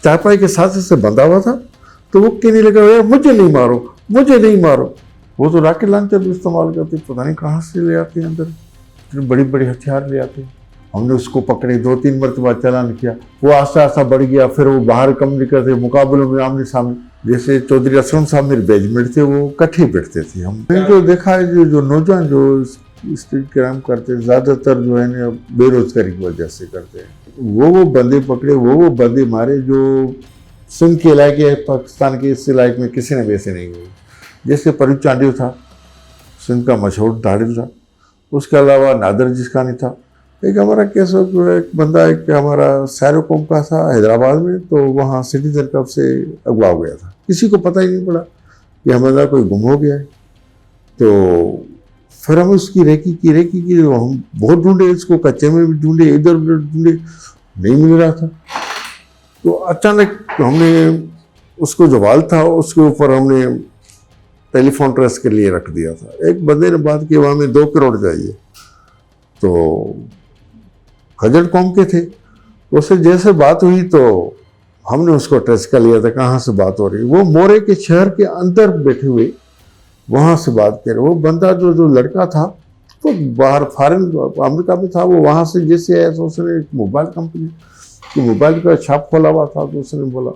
चारपाई के साथ से बंधा हुआ था। तो वो कहने लगा यार मुझे नहीं मारो, मुझे नहीं मारो। वो तो रॉकेट लॉन्चर भी इस्तेमाल करते, पता नहीं कहाँ से ले आते हैं अंदर, इतने बड़ी बड़ी हथियार ले आते हैं। हमने उसको पकड़े, 2-3 मरतबा चालान किया। वो आस्ता आस्ता बढ़ गया, फिर वो बाहर कम नहीं करते, मुकाबलों में आमने सामने। जैसे चौधरी असलम साहब मेरे बैचमेट थे, वो इकट्ठे बैठते थे। हमने जो देखा है जो नौजवान जो स्ट्रीट क्राइम करते हैं ज़्यादातर जो है ना बेरोजगारी की वजह से करते हैं। वो बंदे पकड़े, वो बंदे मारे जो सिंध के इलाके, पाकिस्तान के इस इलाके में किसी ने वैसे नहीं हुए। जैसे परूच चांडिल था, सिंध का मशहूर धाड़िल था। उसके अलावा नादर जिसकानी था। एक हमारा केस एक बंदा एक हमारा सैरोकॉम का था हैदराबाद में, तो वहाँ सिटीजन कप से अगवा हो गया था। किसी को पता ही नहीं पड़ा कि हमारा कोई गुम हो गया है। तो फिर हम उसकी रेकी की हम बहुत ढूंढे, इसको कच्चे में भी ढूंढे, इधर उधर ढूंढे, नहीं मिल रहा था। तो अचानक हमने उसको जो वाल था उसके ऊपर हमने टेलीफोन ट्रेस के लिए रख दिया था। एक बंदे ने बात की वहाँ में 2 करोड़ चाहिए। तो खजड़ कौम के थे, उससे जैसे बात हुई तो हमने उसको ट्रेस कर लिया था कहाँ से बात हो रही। वो मोरे के शहर के अंदर बैठे हुए वहाँ से बात कर रहे। वो बंदा जो लड़का था तो बाहर फॉरेन अमेरिका में था। वो वहाँ से जैसे आया तो उसने एक मोबाइल कंपनी की मोबाइल का छाप खोला हुआ था। तो उसने बोला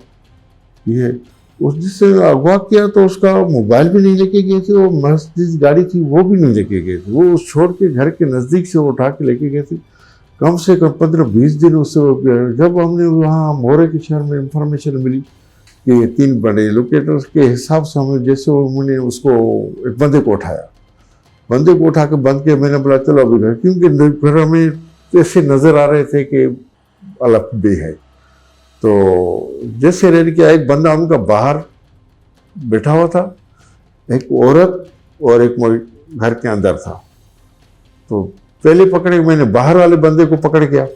ये उस जिससे अगवा किया तो उसका मोबाइल भी नहीं लेके गए थे, वो मर्सिडीज गाड़ी थी वो भी नहीं लेके गए थे। वो उस छोड़ के घर के नज़दीक से वो उठा के लेके गए थे। कम से कम 15-20 दिन उससे। जब हमने वहाँ मोरे के शहर में इंफॉर्मेशन मिली कि 3 बड़े लोकेटर्स के हिसाब से हमें जैसे उन्होंने उसको एक बंदे को उठाया, बंदे को उठा के बंद किया। मैंने बोला चलो अभी घर, क्योंकि फिर हमें ऐसे नज़र आ रहे थे कि अलग भी है। तो जैसे रेल किया, एक बंदा उनका बाहर बैठा हुआ था, एक औरत और एक घर के अंदर था। तो पहले पकड़े, मैंने बाहर वाले बंदे को पकड़ गया,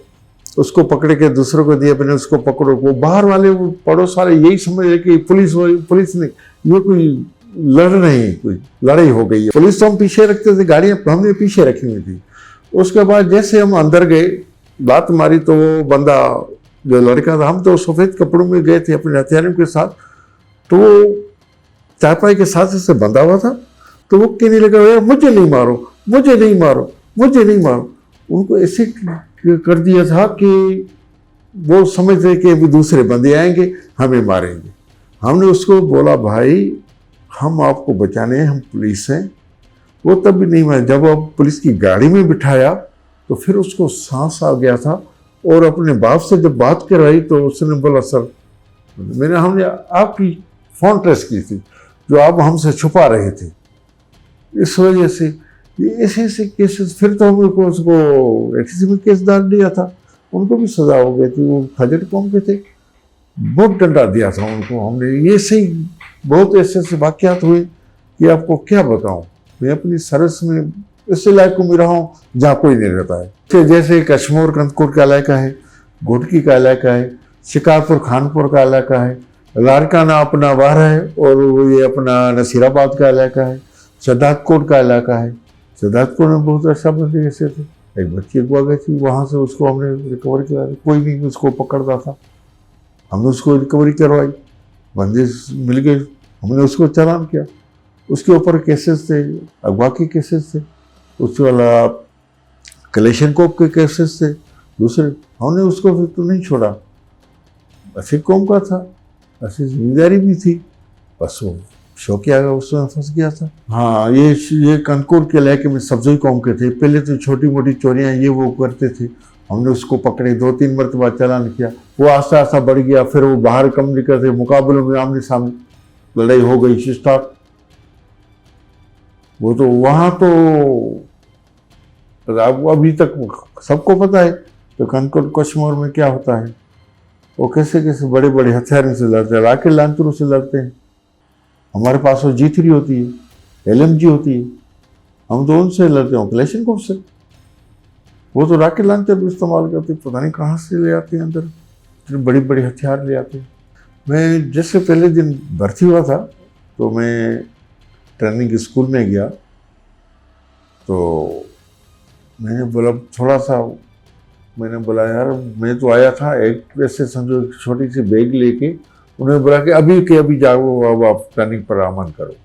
उसको पकड़ के दूसरों को दिया, मैंने उसको पकड़ो। वो बाहर वाले वो पड़ोस वाले यही समझ रहे कि पुलिस ने ये कोई लड़ रहे हैं, कोई लड़ाई हो गई है। पुलिस तो हम पीछे रखते थे, गाड़ियां हमने पीछे रखी हुई थी। उसके बाद जैसे हम अंदर गए, बात मारी तो वो बंदा जो लड़का था, हम तो सफ़ेद कपड़ों में गए थे अपने हथियारों के साथ, तो वो चारपाई के साथ से बंधा हुआ था। तो वो कहने लगा यार मुझे नहीं मारो, मुझे नहीं मारो, मुझे नहीं मारो। उनको ऐसे कर दिया था कि वो समझ रहे कि अभी दूसरे बंदे आएंगे हमें मारेंगे। हमने उसको बोला भाई हम आपको बचाने हैं, हम पुलिस हैं। वो तब भी नहीं माना। जब अब पुलिस की गाड़ी में बिठाया तो फिर उसको सांस आ गया था। और अपने बाप से जब बात करवाई तो उसने बोला सर हमने आपकी फ़ोन ट्रेस की थी जो आप हमसे छुपा रहे थे, इस वजह से ये ऐसे केसेस। फिर तो हमने उसको एक्सी में केस डाल दिया था, उनको भी सज़ा हो गई थी। वो खजर कौम के थे, बहुत डंडा दिया था उनको हमने। ये सही बहुत ऐसे वाक़यात हुए कि आपको क्या बताऊं। मैं अपनी सर्विस में इस इलाके में रहा हूँ जहाँ कोई नहीं रहता है। जैसे कश्मीर कंदकोट का इलाका है, घोटकी का इलाका है, शिकारपुर खानपुर का इलाका है, लाड़काना अपना बाहर है, और ये अपना नसीराबाद का इलाका है, सदातकोट का इलाका है। सदातकोट में बहुत अच्छा बंदे ऐसे थे। एक बच्ची अगवा गई थी, वहाँ से उसको हमने रिकवर किया, कोई नहीं उसको पकड़ता था, हमने उसको रिकवरी करवाई, बंदे मिल गए, हमने उसको चालान किया। उसके ऊपर केसेस थे, अगवा के केसेस थे, उसके वाला कलेशनकोप के केसेस थे दूसरे। हमने उसको फिर तो नहीं छोड़ा, अच्छी कौम का था, अच्छी जिम्मेदारी भी थी, बस वो शौकिया उसमें फंस गया था। हाँ ये कंदकोट के इलाके में सब्जी कौम के थे। पहले तो छोटी मोटी चोरियाँ ये वो करते थे। हमने उसको पकड़े, 2-3 मरतबा चालान किया। वो आस्ता आस्ता बढ़ गया, फिर वो बाहर कम नहीं करते, मुकाबलों में आमने सामने लड़ाई हो गई स्टार्ट। वो तो वहाँ तो अभी तक सबको पता है तो कंदकोट कश्मीर में क्या होता है। वो कैसे कैसे बड़े बड़े हथियारों से लड़ते हैं, रॉकेट लॉन्चरों से लड़ते हैं। हमारे पास वो G3 होती है, LMG होती है, हम तो उनसे लड़ते हैं, कलेशनकोव से। वो तो रॉकेट लॉन्चर भी इस्तेमाल करते, पता नहीं कहाँ से ले आते हैं अंदर, इतने बड़ी बड़ी हथियार ले आते हैं। मैं जैसे पहले दिन भर्ती हुआ था तो मैं ट्रेनिंग स्कूल में गया, तो मैंने बोला थोड़ा सा मैंने बोला यार मैं तो आया था एक वैसे समझो छोटी सी बैग लेके, उन्होंने बोला कि अभी के अभी जाओ, अब आप टर्निंग पर आमन करो।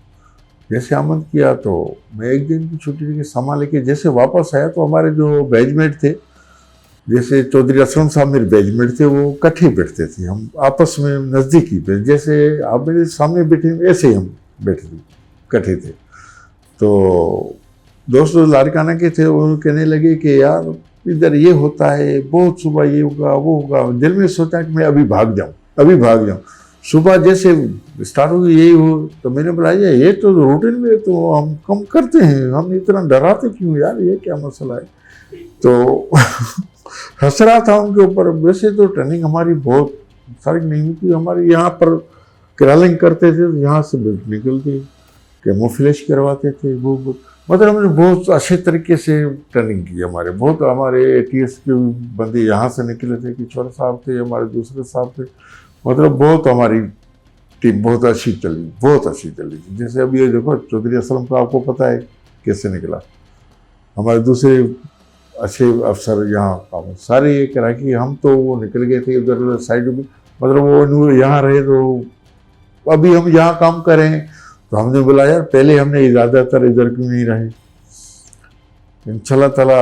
जैसे आमन किया तो मैं एक दिन की छुट्टी लेके सामान लेके जैसे वापस आया तो हमारे जो बैचमेट थे, जैसे चौधरी असलम साहब मेरे बैचमेट थे, वो इकट्ठे बैठते थे, हम आपस में नज़दीकी पे, जैसे आप मेरे सामने बैठे ऐसे ही हम बैठे थे, इकट्ठे थे। तो दोस्त लाड़काना के थे, वो कहने लगे कि यार इधर ये होता है, बहुत सुबह ये होगा वो होगा। दिल में सोचा कि मैं अभी भाग जाऊं, अभी भाग जाऊं। सुबह जैसे स्टार्ट होगी यही हो, तो मैंने बोला ये तो रूटीन में तो हम कम करते हैं, हम इतना डराते क्यों यार, ये क्या मसला है। तो हंस रहा था उनके ऊपर। वैसे तो ट्रेनिंग हमारी बहुत सारी नहीं होती, हमारे यहाँ पर क्रॉलिंग करते थे, तो यहाँ से निकलते कैमोफ्लेज करवाते थे, वो मतलब हमने बहुत अच्छे तरीके से ट्रेनिंग की। हमारे ATS के बंदे यहाँ से निकले थे, किशोर साहब थे, हमारे दूसरे साहब थे, मतलब बहुत हमारी टीम बहुत अच्छी चली। जैसे अभी ये देखो चौधरी असलम का आपको पता है कैसे निकला, हमारे दूसरे अच्छे अफसर यहाँ सारे ये करा कि हम तो वो निकल गए थे उधर साइड में, मतलब वो यहाँ रहे तो अभी हम यहाँ काम करें। तो हमने बोला यार पहले हमने ज़्यादातर इधर क्यों नहीं रहे। इंशाल्लाह ताला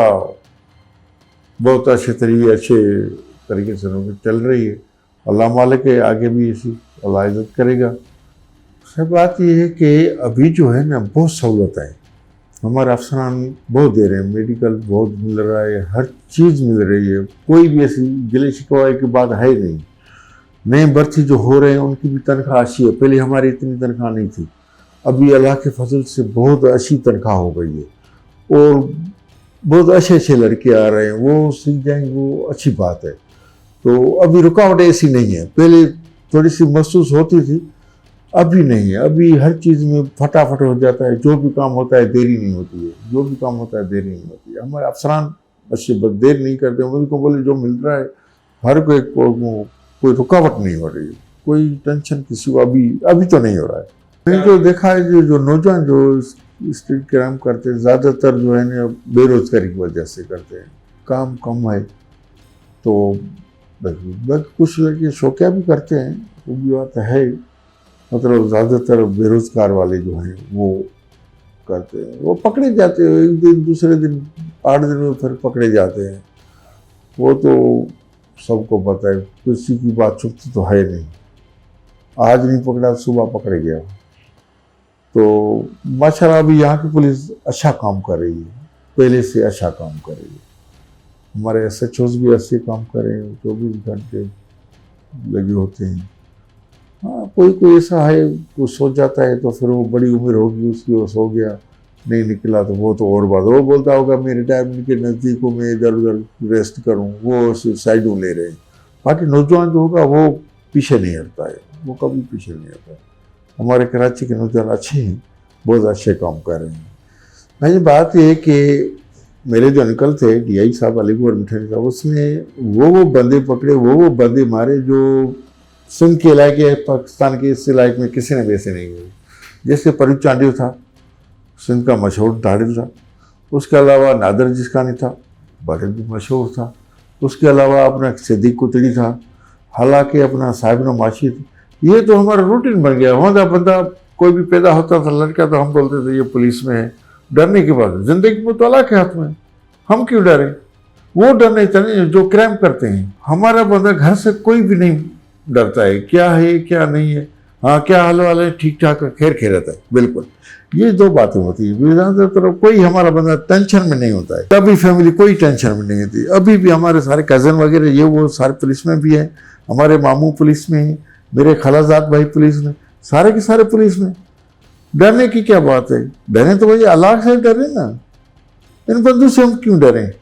बहुत अच्छे तरीके से चल रही है। अल्लाह मालिक के आगे भी इसी अल्लाह इज्जत करेगा। सब बात यह है कि अभी जो है ना बहुत सहूलत है, हमारे अफसरान बहुत दे रहे हैं, मेडिकल बहुत मिल रहा है, हर चीज़ मिल रही है, कोई भी ऐसी गिले शिकवा की बात है नहीं। नए भर्ती जो हो रहे हैं उनकी भी तनख्वाह अच्छी है, पहले हमारी इतनी तनख्वाह नहीं थी, अभी अल्लाह के फजल से बहुत अच्छी तनख्वाह हो गई है और बहुत अच्छे लड़के आ रहे हैं, वो सीख जाएंगे, वो अच्छी बात है। तो अभी रुकावट ऐसी नहीं है, पहले थोड़ी सी महसूस होती थी, अभी नहीं है। अभी हर चीज़ में फटाफट हो जाता है, जो भी काम होता है देरी नहीं होती है, हमारे अफसरान अच्छे देर नहीं करते, उनको बोले जो मिल रहा है हर कोई रुकावट नहीं हो रही है, कोई टेंशन किसी को अभी तो नहीं हो रहा है। मैंने तो देखा है जो नौजवान जो स्ट्रीट क्राइम करते हैं ज़्यादातर जो है ना बेरोजगारी की वजह से करते हैं, काम कम है। तो कुछ लड़के शौकिया भी करते हैं, वो भी बात है, मतलब ज़्यादातर बेरोजगार वाले जो हैं वो करते हैं, वो पकड़े जाते हैं, एक दिन दूसरे दिन 8 दिन में फिर पकड़े जाते हैं। वो तो सबको पता है, किसी की बात छुपती तो है नहीं, आज नहीं पकड़ा सुबह पकड़े गया। तो माशाल्लाह अभी यहाँ की पुलिस अच्छा काम कर रही है, पहले से अच्छा काम कर रही है। हमारे SHOs भी अच्छे काम कर रहे हैं, 24 घंटे लगे होते हैं। हाँ कोई ऐसा है वो सोच जाता है तो फिर वो बड़ी उम्र होगी उसकी, वो सो गया नहीं निकला तो वो तो और बात, वो बोलता होगा मैं रिटायरमेंट के नज़दीक हूँ, मैं इधर उधर रेस्ट करूँ, वो साइड ले रहे हैं। बाकी नौजवान जो होगा वो पीछे नहीं हटता है, वो कभी पीछे नहीं हटता। हमारे कराची के नौजवान अच्छे हैं, बहुत अच्छे काम कर रहे हैं। भाई बात ये है कि मेरे जो अंकल थे DI साहब अलीगढ़ मिठाई साहब, उसने वो बंदे पकड़े, वो बंदे मारे जो सिंध के इलाके, पाकिस्तान के इस इलाके में किसी ने वैसे नहीं हुए। जैसे परूज चांडियो था, सिंध का मशहूर धाड़िल था, उसके अलावा नादर जिसकानी था, बड़े भी मशहूर था, उसके अलावा अपना सिद्दीक कुतड़ी था, हालांकि अपना साहिब माशी था। ये तो हमारा रूटीन बन गया। वहाँ बंदा कोई भी पैदा होता था लड़का तो हम बोलते थे ये पुलिस में है, डरने के बाद जिंदगी में तो अल्लाह के हाथ में, हम क्यों डरे। वो डर नहीं था जो क्राइम करते हैं। हमारा बंदा घर से कोई भी नहीं डरता है, क्या है क्या नहीं है, हाँ क्या हाल वाल है, ठीक ठाक खैर रहता है, बिल्कुल। ये 2 बातें होती है। ज़्यादातर कोई हमारा बंदा टेंशन में नहीं होता है, कभी फैमिली कोई टेंशन में नहीं होती। अभी भी हमारे सारे कज़न वगैरह ये वो सारे पुलिस में भी हैं, हमारे मामू पुलिस में हैं, मेरे खलाजात भाई पुलिस में, सारे के सारे पुलिस में। डरने की क्या बात है, डरे तो भैया अल्लाह से डरे ना, इन बंदों से हम क्यों डरें।